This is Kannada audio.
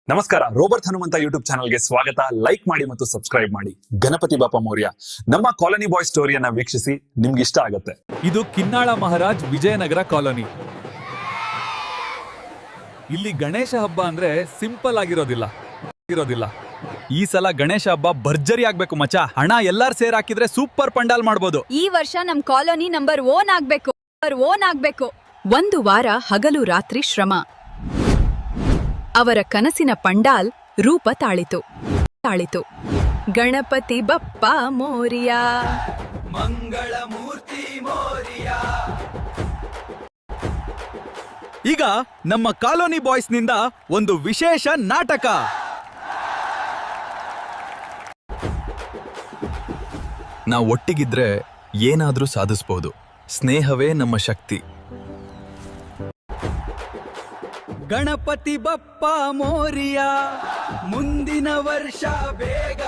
ನಮಸ್ಕಾರ. ರೋಬರ್ಟ್ ಹನುಮಂತ ಯೂಟ್ಯೂಬ್ ಚಾನಲ್ಗೆ ಸ್ವಾಗತ. ಲೈಕ್ ಮಾಡಿ ಮತ್ತು ಸಬ್ಸ್ಕ್ರೈಬ್ ಮಾಡಿ. ಗಣಪತಿ ಬಾಪ ಮೌರ್ಯ ನಮ್ಮ ಕಾಲೋನಿ ಬಾಯ್ ಸ್ಟೋರಿಯನ್ನ ವೀಕ್ಷಿಸಿ, ನಿಮ್ಗೆ ಇಷ್ಟ ಆಗುತ್ತೆ. ಇದು ಕಿನ್ನಾಳ ಮಹಾರಾಜ್ ವಿಜಯನಗರ ಕಾಲೋನಿ. ಇಲ್ಲಿ ಗಣೇಶ ಹಬ್ಬ ಅಂದ್ರೆ ಸಿಂಪಲ್ ಆಗಿರೋದಿಲ್ಲ. ಈ ಸಲ ಗಣೇಶ ಹಬ್ಬ ಭರ್ಜರಿ ಆಗ್ಬೇಕು ಮಚ. ಹಣ ಎಲ್ಲಾರ್ ಸೇರ್ ಹಾಕಿದ್ರೆ ಸೂಪರ್ ಪಂಡಾಲ್ ಮಾಡ್ಬೋದು. ಈ ವರ್ಷ ನಮ್ ಕಾಲೋನಿ ನಂಬರ್ ಓನ್ ಆಗ್ಬೇಕು. ಒಂದು ವಾರ ಹಗಲು ರಾತ್ರಿ ಶ್ರಮ. ಅವರ ಕನಸಿನ ಪಂಡಾಲ್ ರೂಪ ತಾಳಿತು. ಗಣಪತಿ ಬಪ್ಪ ಮೋರಿಯ, ಮಂಗಳ ಮೂರ್ತಿ ಮೋರಿಯ. ಈಗ ನಮ್ಮ ಕಾಲೋನಿ ಬಾಯ್ಸ್ ನಿಂದ ಒಂದು ವಿಶೇಷ ನಾಟಕ. ನಾವು ಒಟ್ಟಿಗಿದ್ರೆ ಏನಾದ್ರೂ ಸಾಧಿಸಬಹುದು. ಸ್ನೇಹವೇ ನಮ್ಮ ಶಕ್ತಿ. ಗಣಪತಿ ಬಪ್ಪ ಮೋರಿಯ, ಮುಂದಿನ ವರ್ಷ ಬೇಗ